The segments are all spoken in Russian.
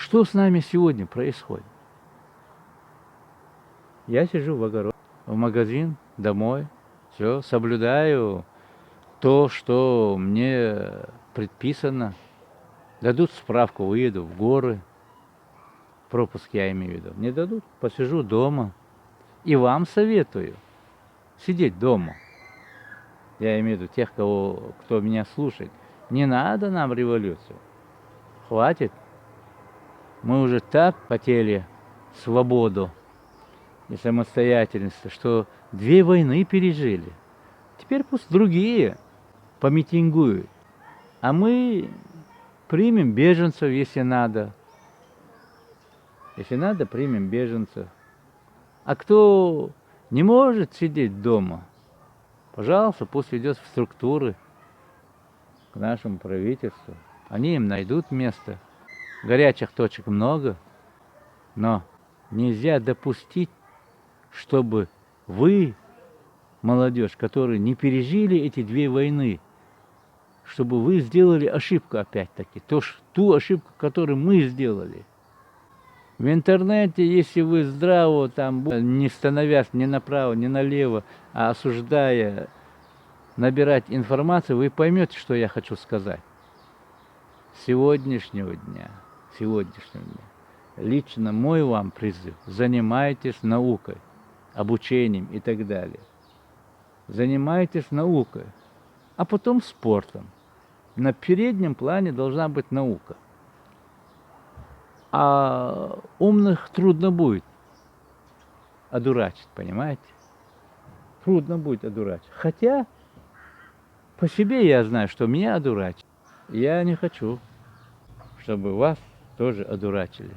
Что с нами сегодня происходит? Я сижу в огород, в магазин, домой, все, соблюдаю то, что мне предписано. Дадут справку, выеду в горы, пропуск я имею в виду. Не дадут, посижу дома. И вам советую сидеть дома. Я имею в виду тех, кто меня слушает. Не надо нам революцию. Хватит. Мы уже так хотели свободу и самостоятельность, что 2 войны пережили. Теперь пусть другие помитингуют. А мы примем беженцев, если надо. Если надо, примем беженцев. А кто не может сидеть дома, пожалуйста, пусть идет в структуры к нашему правительству. Они им найдут место. Горячих точек много, но нельзя допустить, чтобы вы, молодежь, которые не пережили эти 2 войны, чтобы вы сделали ошибку опять-таки, ту ошибку, которую мы сделали. В интернете, если вы здраво, там, не становясь ни направо, ни налево, а осуждая, набирать информацию, вы поймете, что я хочу сказать. С сегодняшнего дня, лично мой вам призыв: занимайтесь наукой, обучением и так далее. Занимайтесь наукой, а потом спортом. На переднем плане должна быть наука. А умных трудно будет одурачить, понимаете? Трудно будет одурачить. Хотя по себе я знаю, что меня одурачат. Я не хочу, чтобы вас тоже одурачили.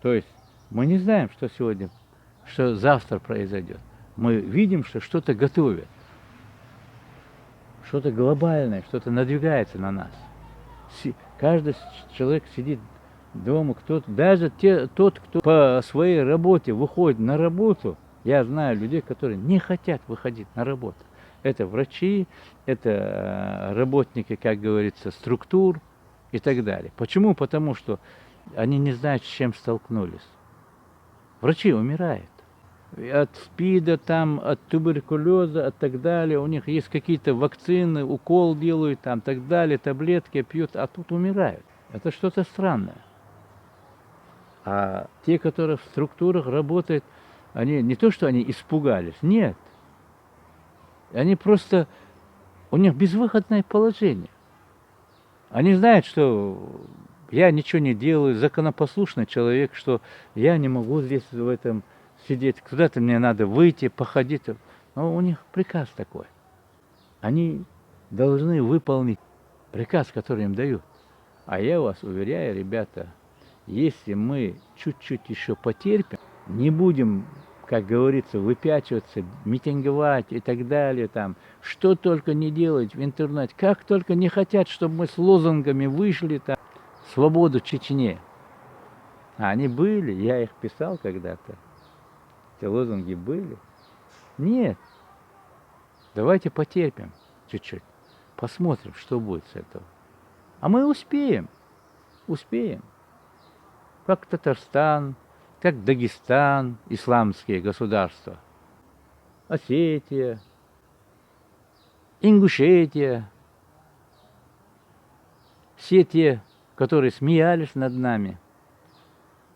То есть мы не знаем, что завтра произойдет. Мы видим, что что-то готовят. Что-то глобальное, что-то надвигается на нас. Каждый человек сидит дома, даже тот, кто по своей работе выходит на работу. Я знаю людей, которые не хотят выходить на работу. Это врачи, это работники, как говорится, структур и так далее. Почему? Потому что они не знают, с чем столкнулись. Врачи умирают. От СПИДа, от туберкулеза, от так далее. У них есть какие-то вакцины, укол делают, так далее, таблетки пьют, а тут умирают. Это что-то странное. А те, которые в структурах работают, они не то, что они испугались, нет. Они просто, у них безвыходное положение. Они знают, что я ничего не делаю, законопослушный человек, что я не могу здесь в этом сидеть, куда-то мне надо выйти, походить. Но у них приказ такой. Они должны выполнить приказ, который им дают. А я вас уверяю, ребята, если мы чуть-чуть еще потерпим, не будем, как говорится, выпячиваться, митинговать и так далее, что только не делать в интернете, как только не хотят, чтобы мы с лозунгами вышли, свободу Чечне. А они были, я их писал когда-то. Эти лозунги были. Нет. Давайте потерпим чуть-чуть. Посмотрим, что будет с этого. А мы успеем. Успеем. Как Татарстан, как Дагестан, исламские государства. Осетия, Ингушетия. Все те, которые смеялись над нами,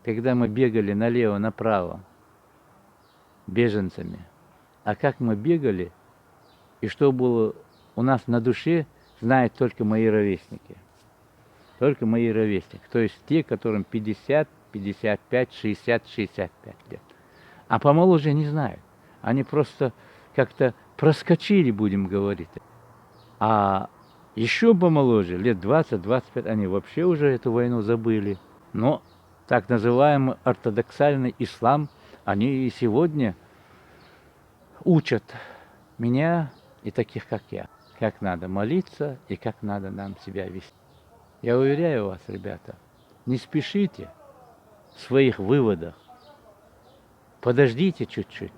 когда мы бегали налево-направо беженцами. А как мы бегали, и что было у нас на душе, знают только мои ровесники. Только мои ровесники. То есть те, которым 50, 55, 60, 65 лет. А помоложе не знают. Они просто как-то проскочили, будем говорить. А еще помоложе, лет 20-25, они вообще уже эту войну забыли. Но так называемый ортодоксальный ислам, они и сегодня учат меня и таких, как я, как надо молиться и как надо нам себя вести. Я уверяю вас, ребята, не спешите в своих выводах. Подождите чуть-чуть,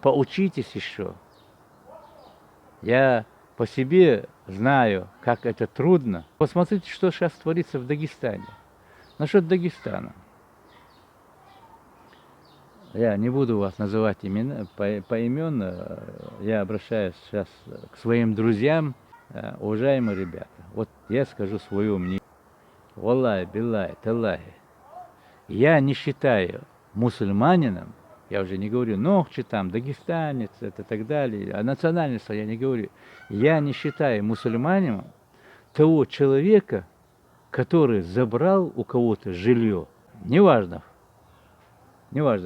поучитесь еще. Я по себе знаю, как это трудно. Посмотрите, что сейчас творится в Дагестане. Насчет Дагестана. Я не буду вас называть имена, поименно. Я обращаюсь сейчас к своим друзьям. Уважаемые ребята, вот я скажу свое мнение. Валлахи, биллахи, таллахи. Я не считаю мусульманином, я уже не говорю нохчи там, дагестанец, это так далее, а национальность я не говорю. Я не считаю мусульманином того человека, который забрал у кого-то жилье. Неважно,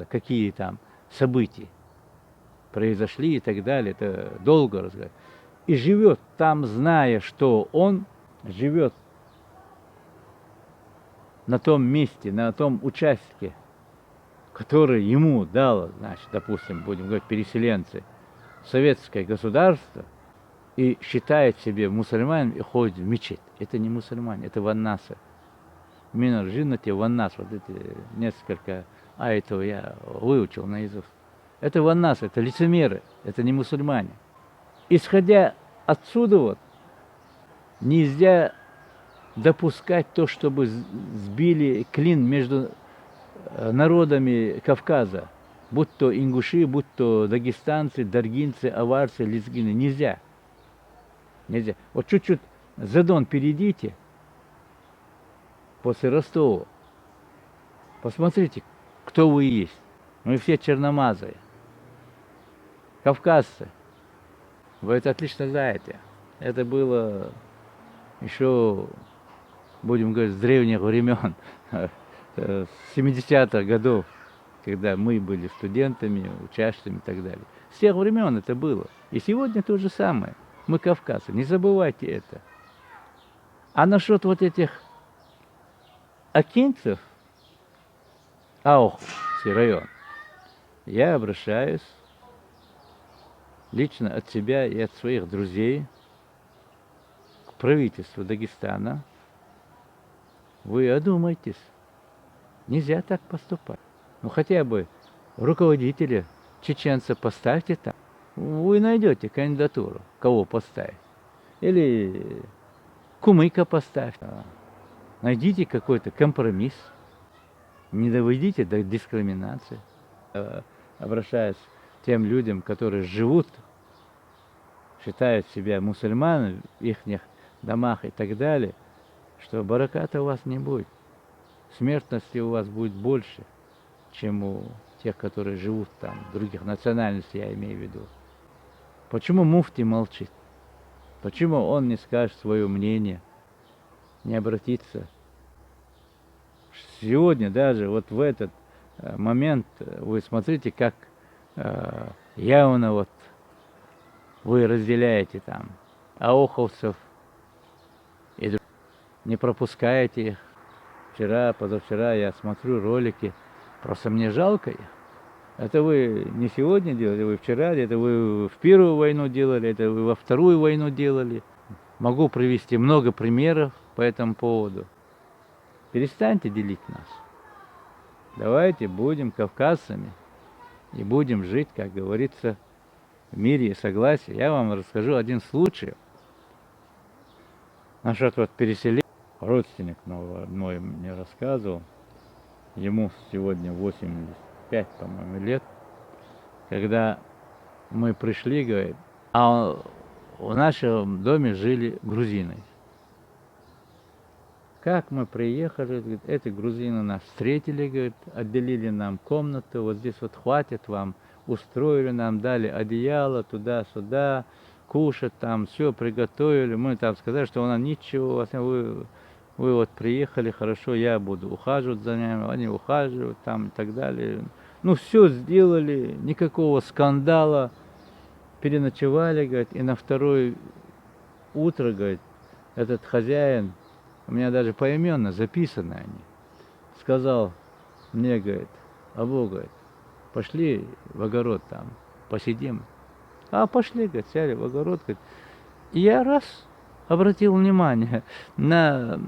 какие там события произошли и так далее, это долго разговаривать. И живет там, зная, что он живет на том месте, на том участке, который ему дало, значит, допустим, будем говорить, переселенцы, советское государство, и считает себя мусульманином и ходит в мечеть. Это не мусульмане, это ваннасы. Минар джиннати ваннас. Вот эти несколько аятов я выучил наизусть. Это ваннас, это лицемеры, это не мусульмане. Исходя отсюда вот, нельзя допускать то, чтобы сбили клин между народами Кавказа, будь то ингуши, будь то дагестанцы, даргинцы, аварцы, лезгины. Нельзя. Нельзя. Вот чуть-чуть за Дон перейдите, после Ростова, посмотрите, кто вы есть. Мы все черномазые, кавказцы. Вы это отлично знаете. Это было еще, будем говорить, с древних времен, с 70-х годов, когда мы были студентами, учащимися и так далее. С тех времен это было. И сегодня то же самое. Мы кавказцы, не забывайте это. А насчет вот этих акинцев, Аухский район, я обращаюсь лично от себя и от своих друзей к правительству Дагестана. Вы одумайтесь. Нельзя так поступать. Ну хотя бы руководителя чеченца поставьте там. Вы найдете кандидатуру, кого поставить. Или кумыка поставьте. Найдите какой-то компромисс. Не доводите до дискриминации. Обращаясь к тем людям, которые живут, считают себя мусульманами в их домах и так далее, что бараката у вас не будет. Смертности у вас будет больше, чем у тех, которые живут там, других национальностей, я имею в виду. Почему муфти молчит? Почему он не скажет свое мнение, не обратится? Сегодня даже вот в этот момент вы смотрите, как явно вот вы разделяете там аоховцев и не пропускаете их. Вчера, позавчера я смотрю ролики, просто мне жалко их. Это вы не сегодня делали, вы вчера, это вы в первую войну делали, это вы во вторую войну делали. Могу привести много примеров по этому поводу. Перестаньте делить нас. Давайте будем кавказцами и будем жить, как говорится, в мире и согласии. Я вам расскажу один случай. Насчет вот переселения. Родственник мой мне рассказывал. Ему сегодня 85, по-моему, лет. Когда мы пришли, говорит, а в нашем доме жили грузины. Как мы приехали, говорит, эти грузины нас встретили, говорит, отделили нам комнату, вот здесь вот хватит вам, устроили нам, дали одеяло туда-сюда, кушать там, все приготовили. Мы там сказали, что она ничего, вы вот приехали, хорошо, я буду ухаживать за ними, они ухаживают там и так далее. Ну, все сделали, никакого скандала, переночевали, говорит, и на второе утро, говорит, этот хозяин, у меня даже поименно записаны они, сказал мне, говорит, Абу, говорит, пошли в огород там, посидим. А пошли, говорит, сели в огород, говорит. И я раз обратил внимание на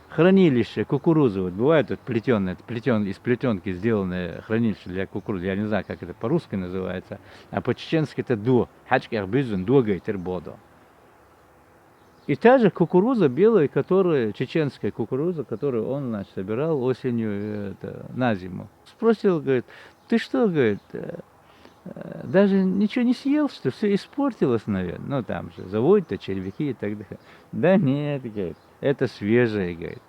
хранилище кукурузы. Вот бывает вот плетеное, из плетенки сделанное хранилище для кукурузы. Я не знаю, как это по-русски называется, а по-чеченски это до. Хачках бизун до, говорит, ирбодо. И та же кукуруза белая, которая, чеченская кукуруза, которую он, значит, собирал осенью на зиму. Спросил, говорит, ты что, говорит, даже ничего не съел, что все испортилось, наверное. Ну, там же заводят-то червяки и так далее. Да нет, говорит, это свежее, говорит.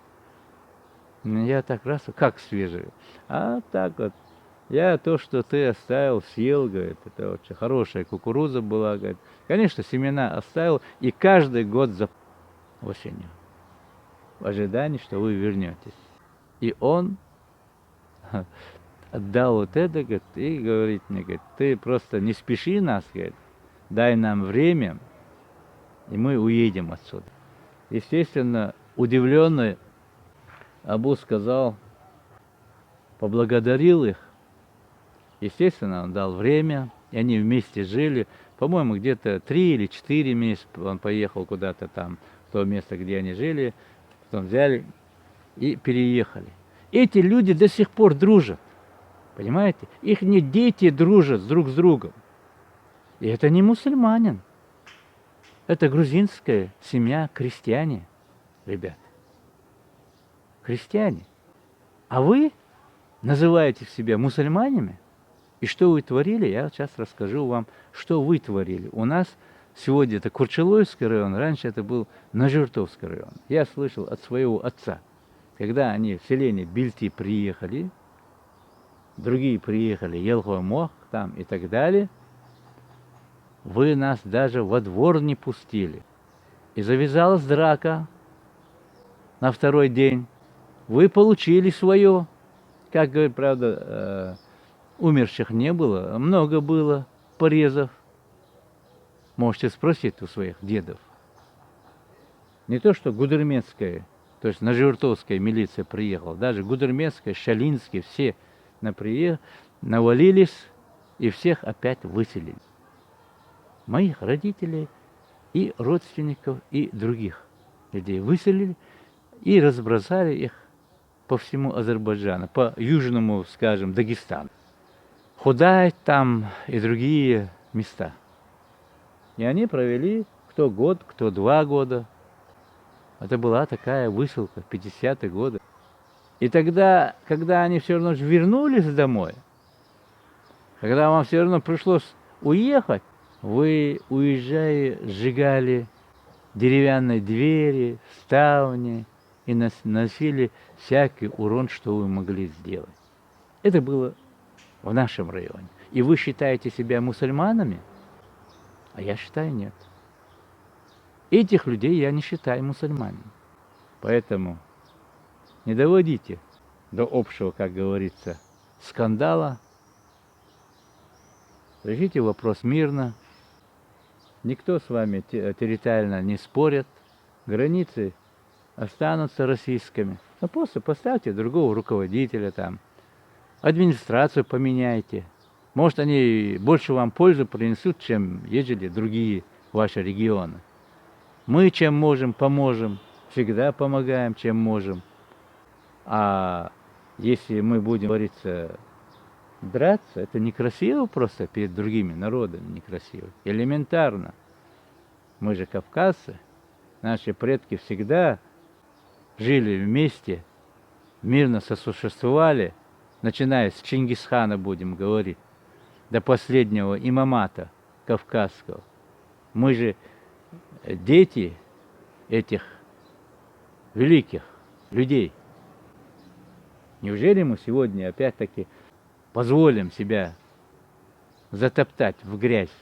Ну, я так раз, как свежее? А так вот, я то, что ты оставил, съел, говорит, это очень хорошая кукуруза была, говорит. Конечно, семена оставил, и каждый год осенью, в ожидании, что вы вернетесь. И он отдал вот это, говорит, и говорит мне, говорит, ты просто не спеши нас, говорит, дай нам время, и мы уедем отсюда. Естественно, удивленный Абу сказал, поблагодарил их. Естественно, он дал время, и они вместе жили. По-моему, где-то 3 или 4 месяца он поехал куда-то там, в то место, где они жили, потом взяли и переехали. Эти люди до сих пор дружат, понимаете? Их дети дружат друг с другом. И это не мусульманин. Это грузинская семья, крестьяне, ребят. Крестьяне. А вы называете себя мусульманами? И что вы творили, я сейчас расскажу вам, что вы творили. У нас сегодня это Курчелойский район, раньше это был Нажертовский район. Я слышал от своего отца, когда они в селение Бильти приехали, другие приехали, Елхой-Мох там и так далее, вы нас даже во двор не пустили. И завязалась драка на второй день. Вы получили свое. Как говорят, правда, умерших не было, много было порезов. Можете спросить у своих дедов. Не то, что гудермесская, то есть нажертовская милиция приехала, даже гудермесская, шалинская, все навалились и всех опять выселили. Моих родителей и родственников, и других людей выселили и разбросали их по всему Азербайджану, по южному, скажем, Дагестану. Худай там и другие места. И они провели кто год, кто 2 года. Это была такая высылка в 50-е годы. И тогда, когда они все равно вернулись домой, когда вам все равно пришлось уехать, вы, уезжая, сжигали деревянные двери, ставни и носили всякий урон, что вы могли сделать. Это было в нашем районе. И вы считаете себя мусульманами? А я считаю, нет. Этих людей я не считаю мусульманами. Поэтому не доводите до общего, как говорится, скандала. Решите вопрос мирно. Никто с вами территориально не спорит. Границы останутся российскими. А просто поставьте другого руководителя там. Администрацию поменяйте. Может, они больше вам пользу принесут, чем ежели другие ваши регионы. Мы чем можем, поможем. Всегда помогаем, чем можем. А если мы будем, говорится, драться, это некрасиво просто перед другими народами, некрасиво. Элементарно. Мы же кавказцы. Наши предки всегда жили вместе, мирно сосуществовали, начиная с Чингисхана, будем говорить, до последнего имамата кавказского. Мы же дети этих великих людей. Неужели мы сегодня опять-таки позволим себя затоптать в грязь?